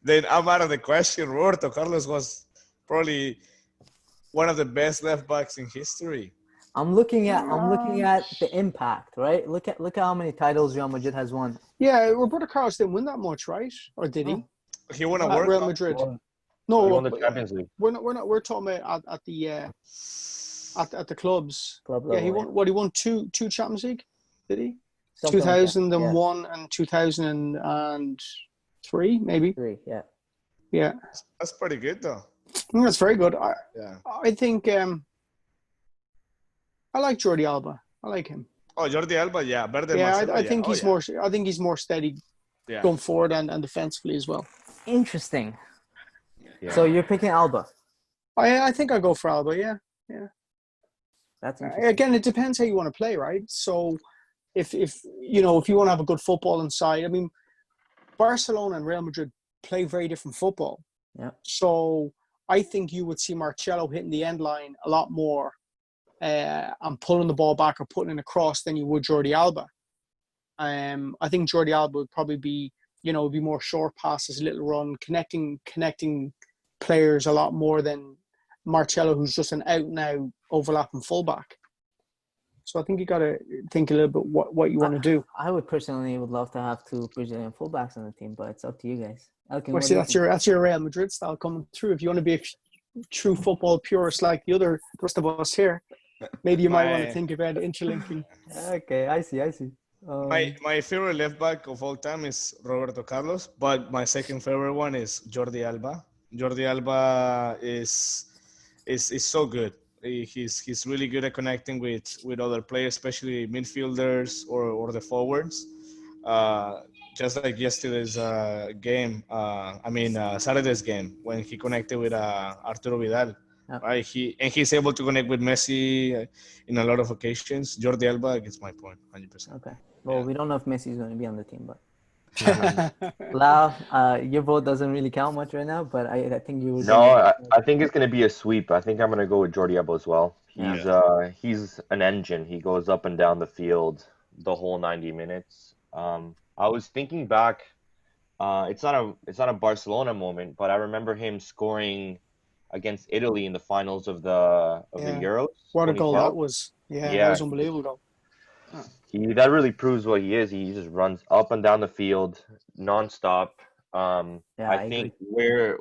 D: Then I'm out of the question. Roberto Carlos was probably one of the best left backs in history.
A: I'm looking at the impact, right? Look at how many titles Real Madrid has won.
B: Yeah, Roberto Carlos didn't win that much, right? Or did he?
D: He won a World
B: Real
D: Cup.
B: Madrid.
C: No, he won the Champions League.
B: We're talking about at the clubs.
A: Club
B: level, he won. What, he won two Champions League? Did he?
A: Something
B: 2001 and 2003, maybe.
A: Yeah.
B: Yeah.
D: That's pretty good, though.
B: I think that's very good. I think I like Jordi Alba. I like him.
D: Oh, Jordi Alba, yeah, better than
B: Marcelo, I think he's more. I think he's more steady going forward and defensively as well.
A: Interesting. Yeah. So you're picking Alba.
B: I think I go for Alba. Yeah.
A: That's interesting.
B: Again, it depends how you want to play, right? So if you want to have a good football inside, I mean, Barcelona and Real Madrid play very different football.
A: Yeah.
B: So I think you would see Marcelo hitting the end line a lot more and pulling the ball back or putting it across than you would Jordi Alba. I think Jordi Alba would probably be more short passes, little run, connecting players a lot more than Marcelo, who's just an out-and-out overlapping fullback. So I think you got to think a little bit what you want to do.
A: I would personally love to have two Brazilian fullbacks on the team, but it's up to you guys. Elkin,
B: well, see, that's your Real Madrid style coming through. If you want to be a true football purist like the rest of us here, maybe you might want to think about interlinking.
A: Okay, I see.
D: My favorite left back of all time is Roberto Carlos, but my second favorite one is Jordi Alba. Jordi Alba is so good. He's really good at connecting with other players, especially midfielders or the forwards. Uh, just like yesterday's game, Saturday's game when he connected with Arturo Vidal.
A: Yep.
D: Right, he's able to connect with Messi in a lot of occasions. Jordi Alba gets my point, 100%.
A: Okay. Well,
D: Yeah.
A: we don't know if Messi's going to be on the team, but Lau, your vote doesn't really count much right now, but I think you would.
C: No, I think it's going to be a sweep. I think I'm going to go with Jordi Alba as well. He's an engine. He goes up and down the field the whole 90 minutes. I was thinking back. It's not a Barcelona moment, but I remember him scoring against Italy in the finals of the Euros.
B: What a goal
C: 2012.
B: that was. Yeah, that was unbelievable goal.
C: That really proves what he is. He just runs up and down the field nonstop. I think where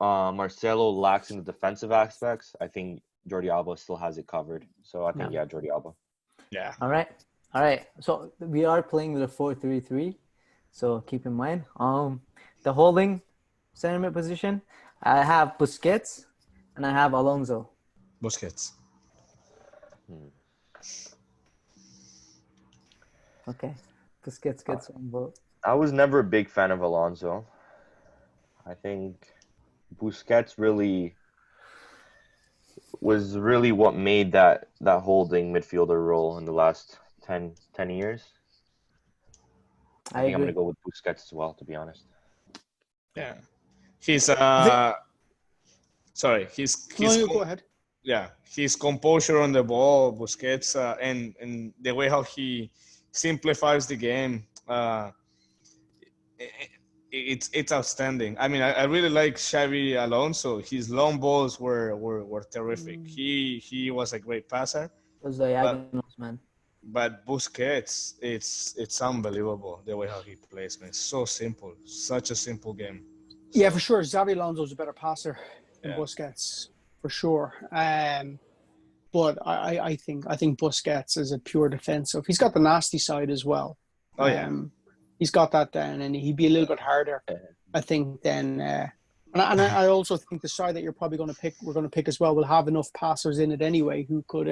C: Marcelo lacks in the defensive aspects, I think Jordi Alba still has it covered. So I think Jordi Alba.
D: Yeah.
A: All right. So we are playing with a 4-3-3. So keep in mind, the holding center mid position, I have Busquets and I have Alonso.
D: Busquets.
A: Okay. Busquets gets one vote.
C: I was never a big fan of Alonso. I think Busquets was really what made that holding midfielder role in the last 10 years. I think I'm going to go with Busquets as well, to be honest.
D: Yeah. He's
B: go ahead.
D: Yeah, his composure on the ball, Busquets, and the way how he simplifies the game, it's outstanding. I mean, I really like Xavi Alonso. His long balls were terrific. He was a great passer.
A: Those diagonals, man.
D: But Busquets, it's unbelievable the way how he plays, man. So simple, such a simple game.
B: Yeah, for sure. Xavi Alonso's a better passer than Busquets, for sure. But I think Busquets is a pure defensive. He's got the nasty side as well.
D: Oh yeah.
B: He's got that then, and he'd be a little bit harder, I think. Then, and I also think the side that you're probably going to pick, we're going to pick as well, will have enough passers in it anyway who could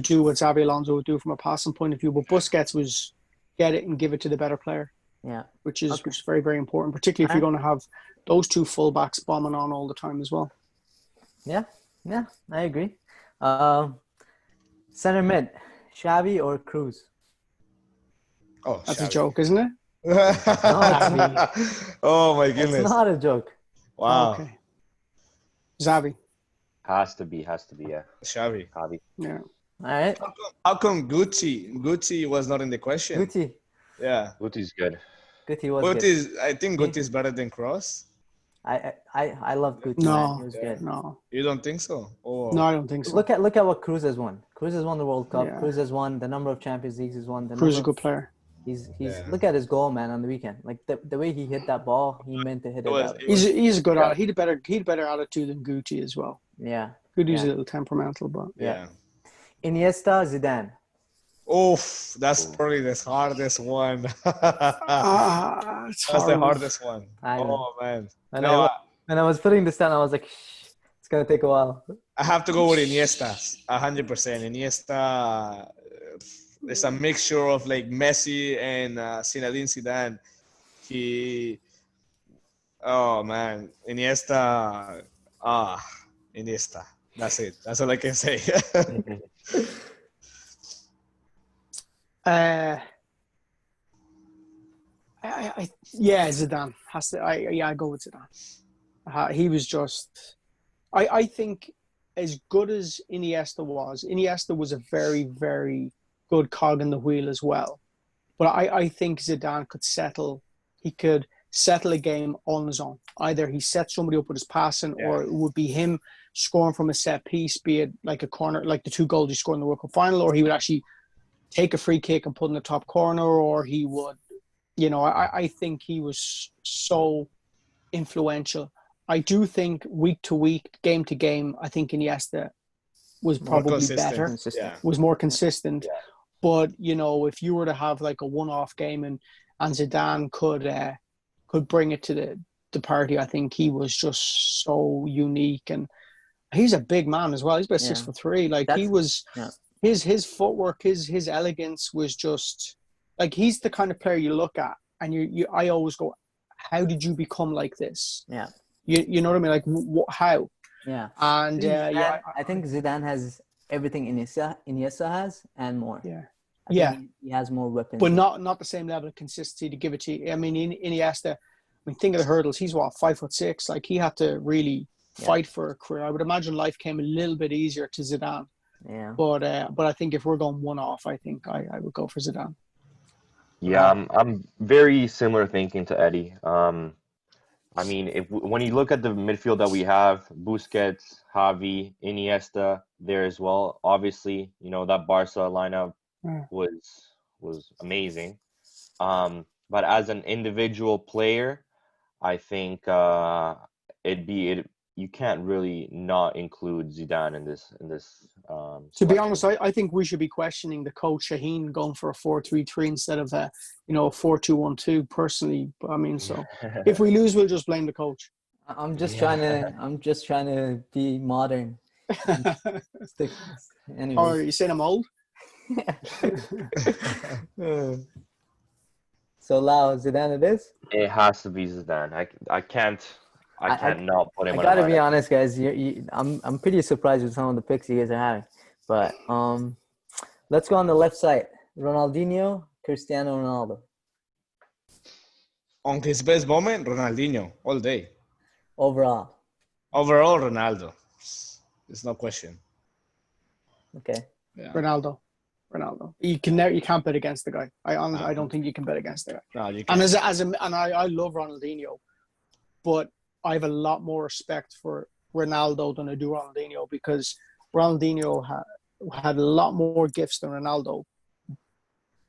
B: do what Xavi Alonso would do from a passing point of view. But Busquets was get it and give it to the better player.
A: Yeah,
B: which is very, very important, particularly if you're going to have those two fullbacks bombing on all the time as well.
A: Yeah, I agree. Center mid, Xavi or Cruz?
B: Oh, that's Xavi. A joke, isn't it?
A: No,
D: oh my goodness!
A: It's not a joke.
D: Wow.
B: Okay. Xavi.
C: Has to be, yeah.
D: Xavi.
B: Yeah.
A: All right.
D: How come Guti was not in the question?
A: Guti.
C: Yeah. Guti's good.
A: Guti was good.
D: I think Guti is better than Kroos.
A: I love Guti.
B: No,
A: he was good.
B: No.
D: You don't think so? Oh.
B: No, I don't think so.
A: Look at what Cruz has won. Cruz has won the World Cup.
B: Yeah.
A: Cruz has won the number of Champions Leagues. He's won the.
B: Cruz is a good player.
A: He's look at his goal, man, on the weekend. Like the way he hit that ball, he meant to hit it.
B: He's a good. He had better attitude than Guti as well.
A: Yeah.
B: Guti's a little temperamental, but
A: yeah. Iniesta, Zidane.
D: Oof, that's probably the hardest one.
B: That's
D: the hardest one. Oh man.
A: And I was putting this down. I was like, it's gonna take a while.
D: I have to go with Iniesta, 100%. Iniesta is a mixture of like Messi and Zinedine Zidane. Iniesta. Iniesta. That's it. That's all I can say.
B: Zidane has to. I go with Zidane. He was just. I think as good as Iniesta was a very, very good cog in the wheel as well. But I think Zidane could settle. He could settle a game on his own. Either he sets somebody up with his passing, or it would be him scoring from a set piece, be it like a corner, like the 2 goals he scored in the World Cup final, or he would actually take a free kick and put in the top corner, or he would, I think he was so influential. I do think week to week, game to game, I think Iniesta was probably better, was more consistent. But if you were to have like a one-off game and Zidane could bring it to the party, I think he was just so unique, and he's a big man as well. He's about 6'3". Like he was, his footwork, his elegance was just like, he's the kind of player you look at and I always go, how did you become like this?
A: Yeah.
B: You know what I mean? Like how?
A: Yeah.
B: And
A: I think Zidane has everything Iniesta has and more.
B: Yeah.
A: I think he has more weapons.
B: But not the same level of consistency to give it to you. I mean, Iniesta, think of the hurdles. He's 5'6". Like he had to really fight for a career. I would imagine life came a little bit easier to Zidane.
A: Yeah.
B: But I think if we're going one-off, I think I would go for Zidane.
C: Yeah, I'm very similar thinking to Eddie. I mean, when you look at the midfield that we have, Busquets, Xavi, Iniesta there as well. Obviously, that Barca lineup was amazing. But as an individual player, I think you can't really not include Zidane in this.
B: To be honest, I think we should be questioning the coach Shaheen going for a 4-3-3 instead of a 4-2-1-2. Personally, I mean, so if we lose, we'll just blame the coach.
A: I'm just trying to be modern. Anyway.
B: Or you saying I'm old?
A: So Lau, Zidane it is?
C: It has to be Zidane. I can't not put him.
A: I gotta be honest, guys. I'm pretty surprised with some of the picks you guys are having. But let's go on the left side. Ronaldinho, Cristiano Ronaldo.
D: On his best moment, Ronaldinho all day.
A: Overall,
D: Ronaldo. There's no question.
A: Okay.
B: Yeah. Ronaldo. You can't bet against the guy. I don't think you can bet against the guy.
D: No, you can't.
B: And I love Ronaldinho, but I have a lot more respect for Ronaldo than I do Ronaldinho, because Ronaldinho had a lot more gifts than Ronaldo.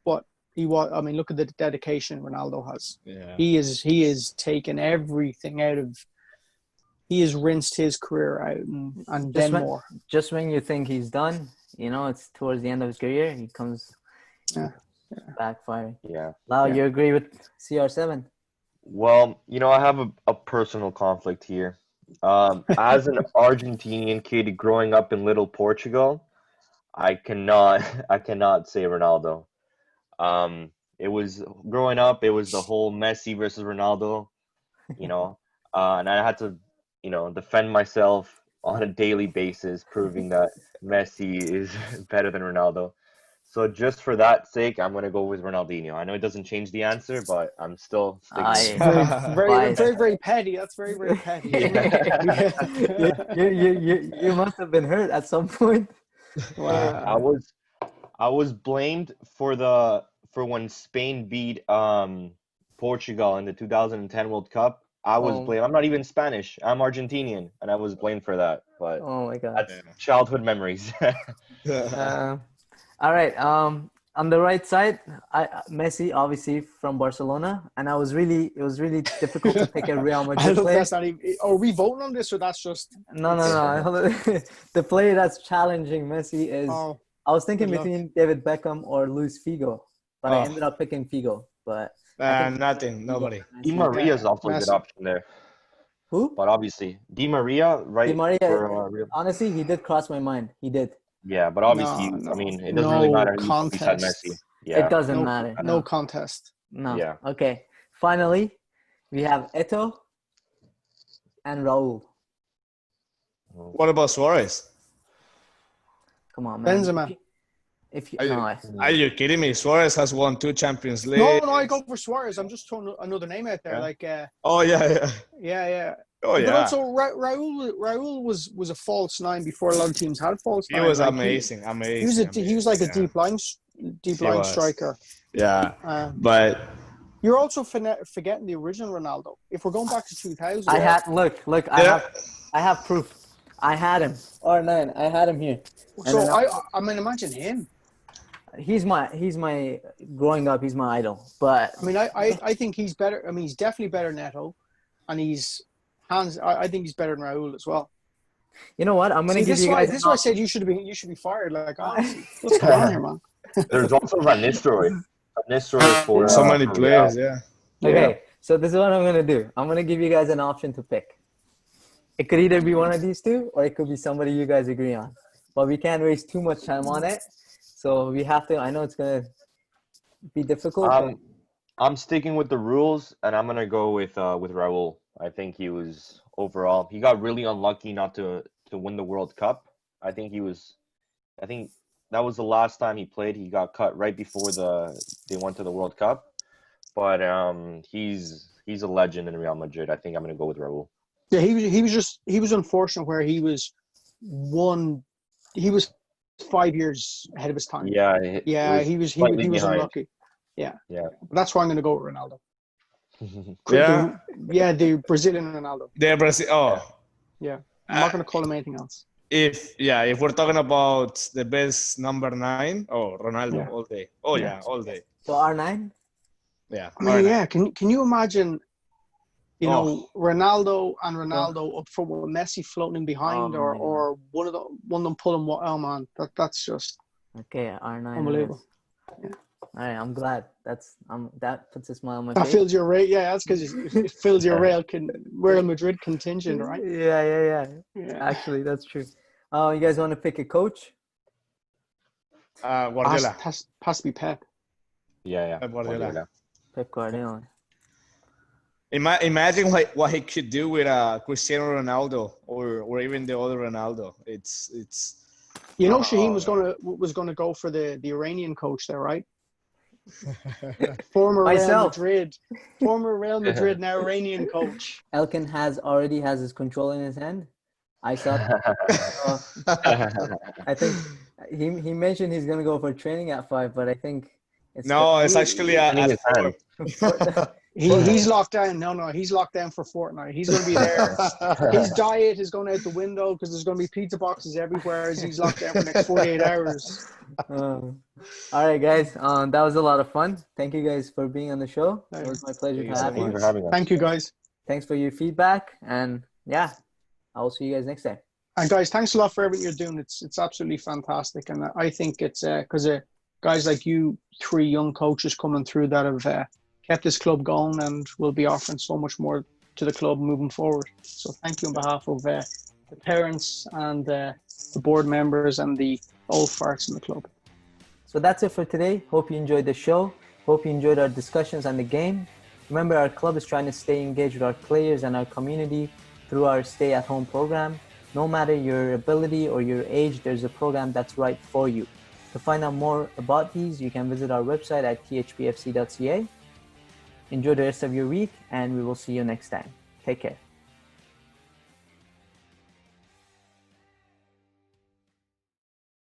B: But look at the dedication Ronaldo has. Yeah. He is taken everything out of. He has rinsed his career out and then more.
A: Just when you think he's done, it's towards the end of his career, he comes backfiring.
C: Yeah.
A: Lau, you agree with CR7?
C: Well, I have a personal conflict here. As an Argentinian kid growing up in Little Portugal, I cannot say Ronaldo. It was growing up. It was the whole Messi versus Ronaldo, and I had to, defend myself on a daily basis, proving that Messi is better than Ronaldo. So just for that sake, I'm going to go with Ronaldinho. I know it doesn't change the answer, but I'm still sticking with it.
B: Very, very, very petty. That's very, very petty.
A: You must have been hurt at some point.
B: Wow.
C: I was blamed for when Spain beat Portugal in the 2010 World Cup. I was blamed. I'm not even Spanish. I'm Argentinian, and I was blamed for that. But
A: oh my God,
C: that's childhood memories.
A: All right. On the right side, Messi, obviously from Barcelona, and it was really difficult to pick a Real Madrid player.
B: That's not even, are we voting on this, or that's just
A: no. The player that's challenging Messi is. I was thinking between David Beckham or Luis Figo, but I ended up picking Figo. But
D: nobody.
C: Di Maria is also a good option there.
A: Who?
C: But obviously, Di Maria, right?
A: Di Maria. Honestly, he did cross my mind. He did.
C: Yeah, but obviously, it doesn't really matter who's beside Messi. Yeah.
A: It doesn't matter.
B: No contest.
A: No.
C: Yeah.
A: Okay. Finally, we have Eto'o and Raul.
D: What about Suarez?
B: Come on, man. Benzema.
D: Are you kidding me? Suarez has won 2 Champions League.
B: No, I go for Suarez. I'm just throwing another name out there.
D: Yeah.
B: Yeah.
D: Oh yeah.
B: But also, Raul was a false 9 before a lot of teams had false 9.
D: He was amazing.
B: He was like a deep line striker.
D: Yeah. But
B: you're also forgetting the original Ronaldo. If we're going back to 2000,
A: I have proof. I had him. R9. I had him here.
B: So I mean, imagine him.
A: He's my growing up. He's my idol. But
B: I mean, I think he's better. I mean, he's definitely better than Neto, and I think he's better than Raul as well.
A: You know what? I'm gonna give you guys.
B: This is why I said you should be fired. Like, honestly, what's going on here, man?
C: There's also Van Nistelrooy. Van Nistelrooy for
D: So many
C: for
D: players,
C: Real.
D: yeah.
A: Okay, so this is what I'm gonna do. I'm gonna give you guys an option to pick. It could either be one of these two, or it could be somebody you guys agree on. But we can't waste too much time on it, so we have to. I know it's gonna be difficult, but
C: I'm sticking with the rules, and I'm gonna go with Raul. I think he was overall. He got really unlucky not to win the World Cup. I think that was the last time he played. He got cut right before they went to the World Cup. But he's a legend in Real Madrid. I think I'm gonna go with Raul.
B: Yeah, he was unfortunate where he was 5 years ahead of his time.
C: Yeah,
B: Yeah, he was
C: behind.
B: unlucky. Yeah.
C: Yeah.
B: But that's why I'm going to go with Ronaldo.
D: Yeah.
B: The Brazilian Ronaldo.
D: The Brazil. Oh,
B: Yeah, I'm not going to call him anything else.
D: if we're talking about the best number 9, Ronaldo all day. Oh yeah, all day.
A: so R9.
D: Yeah.
B: I mean, yeah. Can you imagine? You know,
D: Oh.
B: Ronaldo up front with Messi floating behind,
A: Oh, man.
B: or one of them pulling. Oh man, that's just
A: Okay, R9.
B: unbelievable.
A: All right, I'm glad. That puts a smile on my
B: That
A: face.
B: fills your that's because it fills your Real Madrid contingent, right?
A: Yeah.
B: Yeah.
A: Actually, that's true. You guys want to pick a coach?
D: Guardiola.
B: Has to be Pep.
C: Yeah.
D: Guardiola.
A: Pep Guardiola.
D: Imagine what he could do with Cristiano Ronaldo or even the other Ronaldo. It's.
B: You know, Shaheen was gonna go for the Iranian coach there, right? Former Real Madrid, now Iranian coach.
A: Elkin already has his control in his hand. I saw. I think he mentioned he's gonna go for training at 5, but I think
D: it's actually at 4.
B: He's locked down. No, he's locked down for Fortnite. He's going to be there. His diet is going out the window because there's going to be pizza boxes everywhere as he's locked down for the next 48 hours.
A: All right, guys. That was a lot of fun. Thank you guys for being on the show. It was my pleasure to have
C: Thank you
A: you.
C: for having us.
B: Thank you, guys.
A: Thanks for your feedback, and yeah, I will see you guys next time.
B: And guys, thanks a lot for everything you're doing. It's absolutely fantastic, and I think it's because guys like you, 3 young coaches coming through that have kept this club going and will be offering so much more to the club moving forward. So thank you on behalf of the parents and the board members and the old farts in the club.
A: So that's it for today. Hope you enjoyed the show. Hope you enjoyed our discussions on the game. Remember, our club is trying to stay engaged with our players and our community through our stay-at-home program. No matter your ability or your age, there's a program that's right for you. To find out more about these, you can visit our website at thpfc.ca. Enjoy the rest of your week, and we will see you next time. Take care.